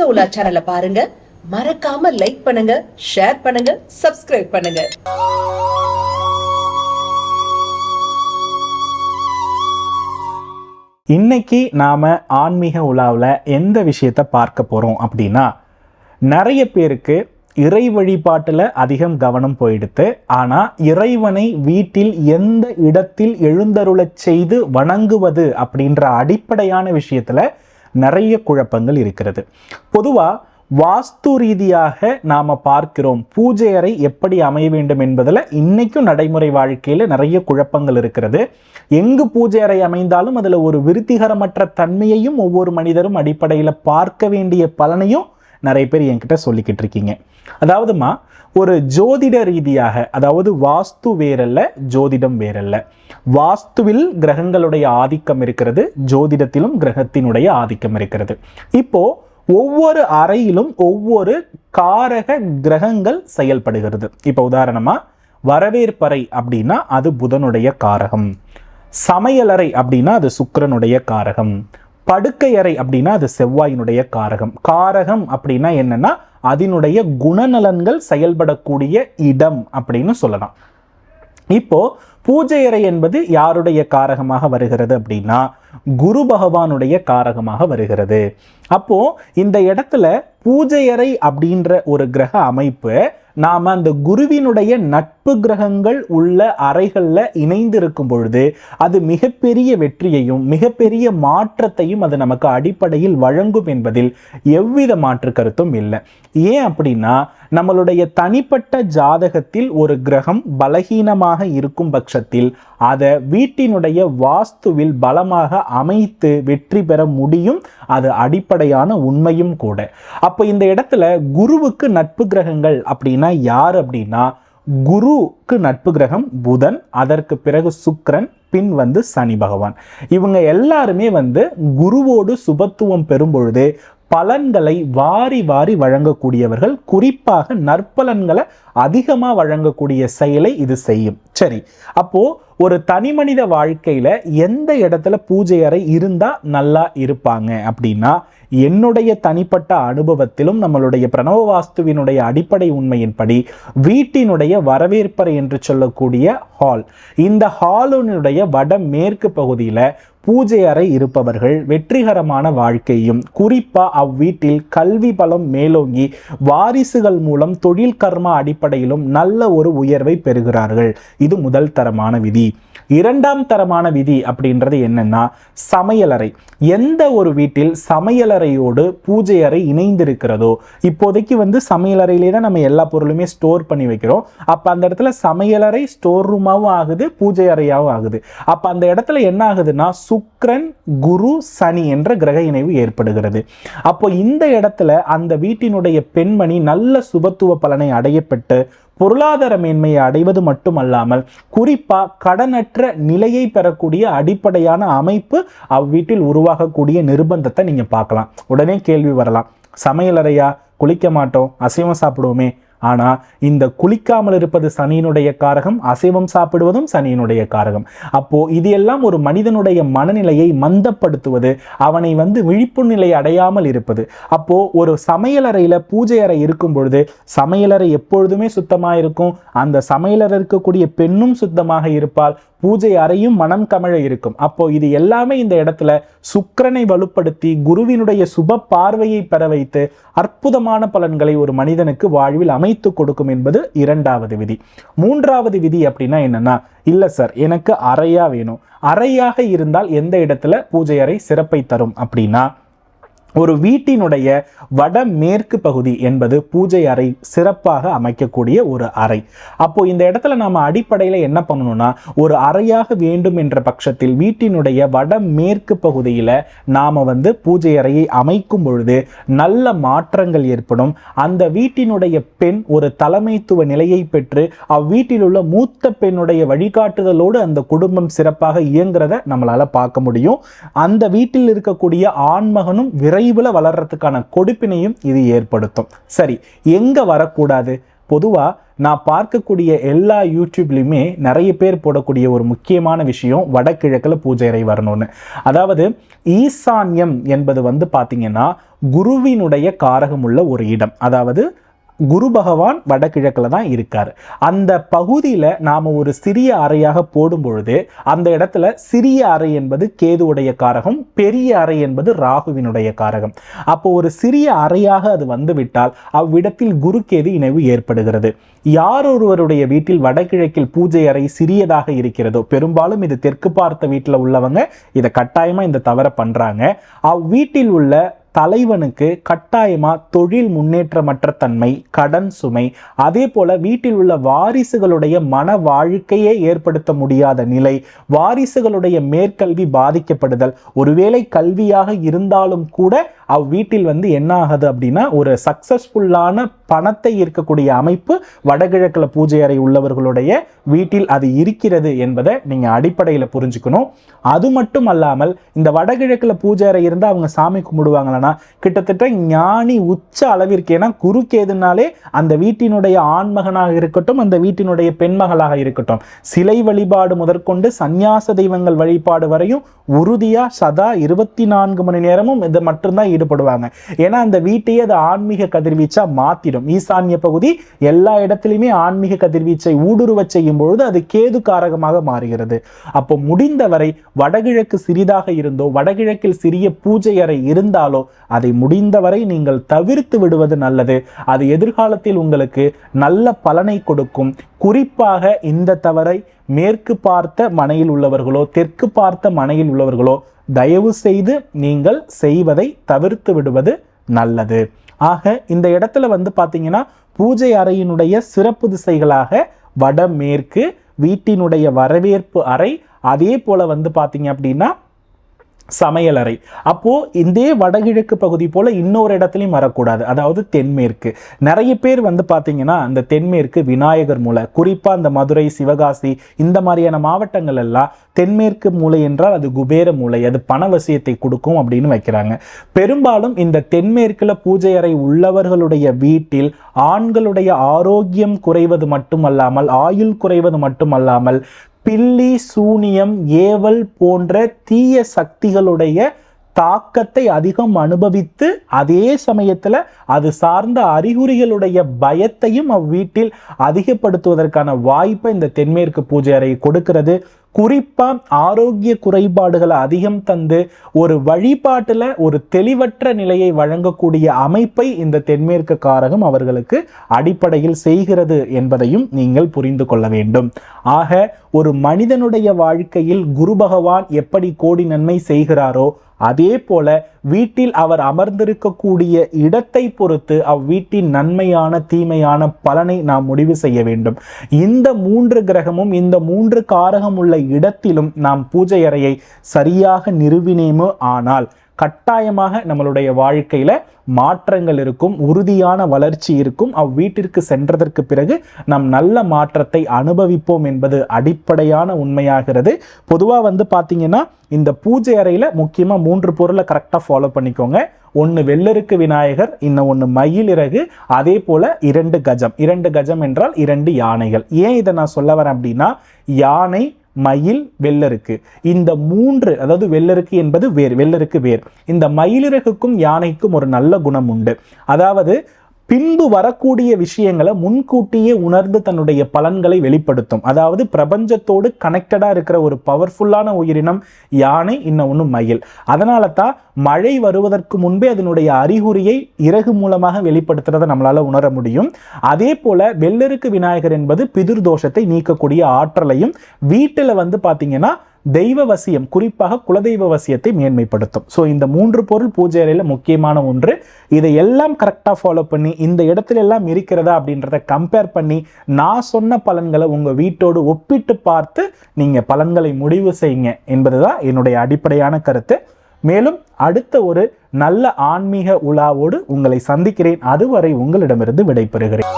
ஆன்மீக உலா சேனலை பாருங்க, மறக்காம லைக் பண்ணுங்க, ஷேர் பண்ணுங்க, சப்ஸ்கிரைப் பண்ணுங்க. இன்னைக்கு நாம ஆன்மீக உலாவில் எந்த விஷயத்தை பார்க்க போறோம் அப்படின்னா, நிறைய பேருக்கு இறை வழிபாட்டில் அதிகம் கவனம் போயிடுத்து. ஆனால் இறைவனை வீட்டில் எந்த இடத்தில் எழுந்தருளச் செய்து வணங்குவது அப்படின்ற அடிப்படையான விஷயத்தில் நிறைய குழப்பங்கள் இருக்கிறது. பொதுவாக வாஸ்து ரீதியாக நாம் பார்க்கிறோம் பூஜை அறை எப்படி அமைய வேண்டும் என்பதில் இன்னைக்கும் நடைமுறை வாழ்க்கையில் நிறைய குழப்பங்கள் இருக்கிறது. எங்கு பூஜை அறை அமைந்தாலும் அதில் ஒரு விருத்திகரமற்ற தன்மையையும் ஒவ்வொரு மனிதரும் அடிப்படையில் பார்க்க வேண்டிய பலனையும் நிறைய பேர் என்கிட்ட சொல்லிக்கிட்டு இருக்கீங்க. அதாவதுமா, ஒரு ஜோதிட ரீதியாக, அதாவது வாஸ்து வேறல்ல, ஜோதிடம் வேறல்ல. வாஸ்துவில் கிரகங்களுடைய ஆதிக்கம் இருக்கிறது, ஜோதிடத்திலும் கிரகத்தினுடைய ஆதிக்கம் இருக்கிறது. இப்போ ஒவ்வொரு அறையிலும் ஒவ்வொரு காரக கிரகங்கள் செயல்படுகிறது. இப்போ உதாரணமா, வரவேற்பறை அப்படின்னா அது புதனுடைய காரகம், சமையலறை அப்படின்னா அது சுக்கிரனுடைய காரகம், படுக்கை அறை அப்படின்னா அது செவ்வாயினுடைய காரகம். காரகம் அப்படின்னா என்னன்னா அதனுடைய குணநலன்கள் செயல்படக்கூடிய இடம் அப்படின்னு சொல்லலாம். இப்போ பூஜை அறை என்பது யாருடைய காரகமாக வருகிறது அப்படின்னா குரு பகவானுடைய காரகமாக வருகிறது. அப்போ இந்த இடத்துல பூஜை அறை அப்படின்ற ஒரு கிரக அமைப்பு நாம அந்த குருவினுடைய நட்பு கிரகங்கள் உள்ள அறைகள்ல இணைந்து இருக்கும் பொழுது அது மிகப்பெரிய வெற்றியையும் மிகப்பெரிய மாற்றத்தையும் அது நமக்கு அடிப்படையில் வழங்கும் என்பதில் எவ்வித மாற்று கருத்தும் இல்லை. ஏன் அப்படின்னா, நம்மளுடைய தனிப்பட்ட ஜாதகத்தில் ஒரு கிரகம் பலகீனமாக இருக்கும் பட்சத்தில் அதை வீட்டினுடைய வாஸ்துவில் பலமாக அமைத்து வெற்றி பெற முடியும். அது அடிப்படையான உண்மையும் கூட. அப்போ இந்த இடத்துல குருவுக்கு நட்பு கிரகங்கள் அப்படின்னா யார் அப்படின்னா, குருவுக்கு நட்பு கிரகம் புதன், அதற்கு பிறகு சுக்கிரன், பின் சனி பகவான். இவங்க எல்லாருமே குருவோடு சுபத்துவம் பெறும் பொழுது பலன்களை வாரி வாரி வழங்கக்கூடியவர்கள், குறிப்பாக நற்பலன்களை அதிகமாக வழங்கக்கூடிய செயலை இது செய்யும். சரி, அப்போ ஒரு தனி மனித வாழ்க்கையில எந்த இடத்துல பூஜை அறை இருந்தா நல்லா இருப்பாங்க அப்படின்னா, என்னுடைய தனிப்பட்ட அனுபவத்திலும் நம்மளுடைய பிரணவ வாஸ்துவினுடைய அடிப்படை உண்மையின்படி வீட்டினுடைய வரவேற்பறை என்று சொல்லக்கூடிய ஹால், இந்த ஹாலினுடைய வட மேற்கு பகுதியில பூஜை அறை இருப்பவர்கள் வெற்றிகரமான வாழ்க்கையும், குறிப்பா அவ்வீட்டில் கல்வி பலம் மேலோங்கி வாரிசுகள் மூலம் தொழில் கர்ம அடிப்படையிலும் நல்ல ஒரு உயர்வை பெறுகிறார்கள். இது முதல் தரமான விதி. இரண்டாம் தரமான விதி அப்படின்றது என்னன்னா, சமையலறை. எந்த ஒரு வீட்டில் சமையலறையோடு பூஜை அறை இணைந்திருக்கிறதோ, இப்போதைக்கு சமையலறையிலே தான் நம்ம எல்லா பொருளுமே ஸ்டோர் பண்ணி வைக்கிறோம். அப்ப அந்த இடத்துல சமையலறை ஸ்டோர் ரூமாவும் ஆகுது, பூஜை அறையாவும் ஆகுது. அப்ப அந்த இடத்துல என்ன ஆகுதுன்னா, சுக்கிரன், குரு, சனி என்ற கிரக இணைவு ஏற்படுகிறது. அப்போ இந்த இடத்துல அந்த வீட்டினுடைய பெண்மணி நல்ல சுபத்துவ பலனை அடையப்பட்டு பொருளாதார மேன்மையை அடைவது மட்டுமல்லாமல் குறிப்பா கடனற்ற நிலையை பெறக்கூடிய அடிப்படையான அமைப்பு அவ்வீட்டில் உருவாகக்கூடிய நிர்பந்தத்தை நீங்க பார்க்கலாம். உடனே கேள்வி வரலாம், சமையலறையா, குளிக்க மாட்டோம், அசைவம் சாப்பிடுவோமே. ஆனா இந்த குளிக்காமல் இருப்பது சனியினுடைய காரகம், அசைவம் சாப்பிடுவதும் சனியினுடைய காரகம். அப்போ இது எல்லாம் ஒரு மனிதனுடைய மனநிலையை மந்தப்படுத்துவது, அவனை விழிப்பு நிலை அடையாமல் இருப்பது. அப்போ ஒரு சமையலறையில பூஜை அறை இருக்கும் பொழுது சமையலறை எப்பொழுதுமே சுத்தமாக இருக்கும், அந்த சமையலறை இருக்கக்கூடிய பெண்ணும் சுத்தமாக இருப்பாள், பூஜை அறையும் மனம் கமழ இருக்கும். அப்போ இது எல்லாமே இந்த இடத்துல சுக்கிரனை வலுப்படுத்தி குருவினுடைய சுப பார்வையை பெற வைத்து அற்புதமான பலன்களை ஒரு மனிதனுக்கு வாழ்வில் அமைத்து கொடுக்கும் என்பது இரண்டாவது விதி. மூன்றாவது விதி அப்படின்னா என்னன்னா, இல்ல சார், எனக்கு அறையா வேணும். அறையாக இருந்தால் எந்த இடத்துல பூஜை அறை சிறப்பை தரும் அப்படின்னா, ஒரு வீட்டினுடைய வட மேற்கு பகுதி என்பது பூஜை அறை சிறப்பாக அமைக்கக்கூடிய ஒரு அறை. அப்போ இந்த இடத்துல நாம அடிப்படையில் என்ன பண்ணணும்னா, ஒரு அறையாக வேண்டும் என்ற பட்சத்தில் வீட்டினுடைய வட மேற்கு பகுதியில நாம பூஜை அறையை அமைக்கும் பொழுது நல்ல மாற்றங்கள் ஏற்படும். அந்த வீட்டினுடைய பெண் ஒரு தலைமைத்துவ நிலையை பெற்று அவ்வீட்டில் உள்ள மூத்த பெண்ணுடைய வழிகாட்டுதலோடு அந்த குடும்பம் சிறப்பாக இயங்குறத நம்மளால பார்க்க முடியும். அந்த வீட்டில் இருக்கக்கூடிய ஆண்மகனும் விரைவில் வளர்றதுக்கான கொடுப்பினையும் இது ஏற்படுத்தும். சரி, எங்க வரக்கூடாது? பொதுவாக நான் பார்க்கக்கூடிய எல்லா யூடியூப்லையுமே நிறைய பேர் போடக்கூடிய ஒரு முக்கியமான விஷயம் வடகிழக்கில் பூஜை அறை வரணும்னு. அதாவது ஈசான்யம் என்பது வந்து பார்த்தீங்கன்னா குருவினுடைய காரகம் உள்ள ஒரு இடம். அதாவது குரு பகவான் வடகிழக்கில் தான் இருக்கார். அந்த பகுதியில் நாம் ஒரு சிறிய அறையாக போடும் பொழுது அந்த இடத்துல சிறிய அறை என்பது கேதுவுடைய காரகம், பெரிய அறை என்பது ராகுவினுடைய காரகம். அப்போ ஒரு சிறிய அறையாக அது வந்துவிட்டால் அவ்விடத்தில் குரு கேது இணைவு ஏற்படுகிறது. யார் ஒருவருடைய வீட்டில் வடகிழக்கில் பூஜை அறை சிறியதாக இருக்கிறதோ, பெரும்பாலும் இது தெற்கு பார்த்த வீட்டில் உள்ளவங்க இதை கட்டாயமாக இந்த தவறை பண்ணுறாங்க. அவ்வீட்டில் உள்ள தலைவனுக்கு கட்டாயமா தொழில் முன்னேற்றமற்ற தன்மை, கடன் சுமை, அதே போல வீட்டில் உள்ள வாரிசுகளுடைய மன வாழ்க்கையே ஏற்படுத்த முடியாத நிலை, வாரிசுகளுடைய மேற்கல்வி பாதிக்கப்படுதல், ஒருவேளை கல்வியாக இருந்தாலும் கூட அவ்வீட்டில் வந்து என்ன ஆகுது அப்படின்னா ஒரு சக்சஸ்ஃபுல்லான பணத்தை இருக்கக்கூடிய அமைப்பு வடகிழக்கில் பூஜை அறை உள்ளவர்களுடைய வீட்டில் அது இருக்கிறது என்பதை நீங்க அடிப்படையில் புரிஞ்சுக்கணும். அது மட்டும் அல்லாமல் இந்த வடகிழக்கில் பூஜை அறை இருந்தால் அவங்க சாமி கும்பிடுவாங்களா, கிட்டத்தட்ட ஞானி உச்ச அளவிற்கு. ஏன்னா குருக்கேதுனாலே அந்த வீட்டினுடைய ஆண்மகனாக இருக்கட்டும், அந்த வீட்டினுடைய பெண்மகளாக இருக்கட்டும், சிலை வழிபாடு முதற்கொண்டு சந்நியாச தெய்வங்கள் வழிபாடு வரையும் உறுதியா சதா 24 மணி நேரமும் இதை மட்டும்தான் ஈடுபடுவாங்க. ஏன்னா அந்த வீட்டையே அது ஆன்மீக கதிர்வீச்சா மாத்திடும். ஈசான்ய பகுதி எல்லா இடத்திலுமே ஆன்மீக கதிர்வீச்சை ஊடுருவ செய்யும் பொழுது அது கேது காரகமாக மாறுகிறது. அப்போ முடிந்தவரை வடகிழக்கு சிறிதாக இருந்தோ, வடகிழக்கில் சிறிய பூஜை அறை இருந்தாலோ அதை முடிந்தவரை நீங்கள் தவிர்த்து விடுவது நல்லது. அது எதிர்காலத்தில் உங்களுக்கு நல்ல பலனை கொடுக்கும். குறிப்பாக இந்த தவறை மேற்கு பார்த்த மனையில் உள்ளவர்களோ, தெற்கு பார்த்த மனையில் உள்ளவர்களோ தயவு செய்து நீங்கள் செய்வதை தவிர்த்து விடுவது நல்லது. ஆக இந்த இடத்துல வந்து பார்த்தீங்கன்னா பூஜை அறையினுடைய சிறப்பு திசைகளாக வடமேற்கு, வீட்டினுடைய வரவேற்பு அறை, அதே போல வந்து பார்த்தீங்க அப்படின்னா சமையலறை. அப்போ இந்த வடகிழக்கு பகுதி போல இன்னொரு இடத்துலையும் வரக்கூடாது. அதாவது தென்மேற்கு. நிறைய பேர் வந்து பார்த்தீங்கன்னா அந்த தென்மேற்கு விநாயகர் மூலை, குறிப்பாக அந்த மதுரை, சிவகாசி இந்த மாதிரியான மாவட்டங்கள் எல்லாம் தென்மேற்கு மூலை என்றால் அது குபேர மூலை, அது பணவசியத்தை கொடுக்கும் அப்படின்னு வைக்கிறாங்க. பெரும்பாலும் இந்த தென்மேற்குல பூஜை அறை உள்ளவர்களுடைய வீட்டில் ஆண்களுடைய ஆரோக்கியம் குறைவது மட்டுமல்லாமல், ஆயுள் குறைவது மட்டுமல்லாமல், பில்லி, சூனியம், ஏவல் போன்ற தீய சக்திகளுடைய தாக்கத்தை அதிகம் அனுபவித்து அதே சமயத்தில் அது சார்ந்த அறிகுறிகளுடைய பயத்தையும் அவ்வீட்டில் அதிகப்படுத்துவதற்கான வாய்ப்பை இந்த தென்மேற்கு பூஜை அறை கொடுக்கிறது. குறிப்பா ஆரோக்கிய குறைபாடுகளை அதிகம் தந்து ஒரு வழிபாட்டுல ஒரு தெளிவற்ற நிலையை வழங்கக்கூடிய அமைப்பை இந்த தென்மேற்கு காரகம் அவர்களுக்கு அடிப்படையில் செய்கிறது என்பதையும் நீங்கள் புரிந்து கொள்ள வேண்டும். ஆக ஒரு மனிதனுடைய வாழ்க்கையில் குரு பகவான் எப்படி கோடி நன்மை செய்கிறாரோ அதே போல வீட்டில் அவர் அமர்ந்திருக்கக்கூடிய இடத்தை பொறுத்து அவ்வீட்டின் நன்மையான தீமையான பலனை நாம் முடிவு செய்ய வேண்டும். இந்த 3 கிரகமும் இந்த 3 காரகம் உள்ள இடத்திலும் நாம் பூஜை அறையை சரியாக நிறுவினேமோ ஆனால் கட்டாயமாக நம்மளுடைய வாழ்க்கையில மாற்றங்கள் இருக்கும், உறுதியான வளர்ச்சி இருக்கும். அவ்வீட்டிற்கு சென்றதற்கு பிறகு நாம் நல்ல மாற்றத்தை அனுபவிப்போம் என்பது அடிப்படையான உண்மையாகிறது. பொதுவாக வந்து பார்த்தீங்கன்னா இந்த பூஜை அறையில் முக்கியமாக 3 பொருளை கரெக்டாக ஃபாலோ பண்ணிக்கோங்க. ஒன்று வெள்ளருக்கு விநாயகர், இன்னும் ஒன்று மயிலிறகு, அதே போல 2 கஜம். 2 கஜம் என்றால் 2 யானைகள். ஏன் இதை நான் சொல்ல வரேன் அப்படின்னா, யானை, மயில், வெள்ளருக்கு, இந்த 3, அதாவது வெள்ளருக்கு என்பது வேர், வெள்ளருக்கு வேர். இந்த மயிலிறகுக்கும் யானைக்கும் ஒரு நல்ல குணம் உண்டு. அதாவது பின்பு வரக்கூடிய விஷயங்களை முன்கூட்டியே உணர்ந்து தன்னுடைய பலன்களை வெளிப்படுத்தும். அதாவது பிரபஞ்சத்தோடு கனெக்டடா இருக்கிற ஒரு பவர்ஃபுல்லான உயிரினம் யானை, இன்னொன்று மயில். அதனால தான் மழை வருவதற்கு முன்பே அதனுடைய அறிகுறியை இறகு மூலமாக வெளிப்படுத்துறதை நம்மளால உணர முடியும். அதே போல வெள்ளருக்கு விநாயகர் என்பது பிதிர் தோஷத்தை நீக்கக்கூடிய ஆற்றலையும், வீட்டில் வந்து பார்த்தீங்கன்னா தெய்வ வசியம், குறிப்பாக குலதெய்வ வசியத்தை மேன்மைப்படுத்தும். ஸோ இந்த 3 பொருள் பூஜை அறையில் முக்கியமான ஒன்று. இதை எல்லாம் கரெக்டாக ஃபாலோ பண்ணி இந்த இடத்துல எல்லாம் இருக்கிறதா அப்படின்றத கம்பேர் பண்ணி நான் சொன்ன பலன்களை உங்கள் வீட்டோடு ஒப்பிட்டு பார்த்து நீங்கள் பலன்களை முடிவு செய்யுங்க என்பதுதான் என்னுடைய அடிப்படையான கருத்து. மேலும் அடுத்த ஒரு நல்ல ஆன்மீக உலாவோடு உங்களை சந்திக்கிறேன். அதுவரை உங்களிடமிருந்து விடைபெறுகிறேன்.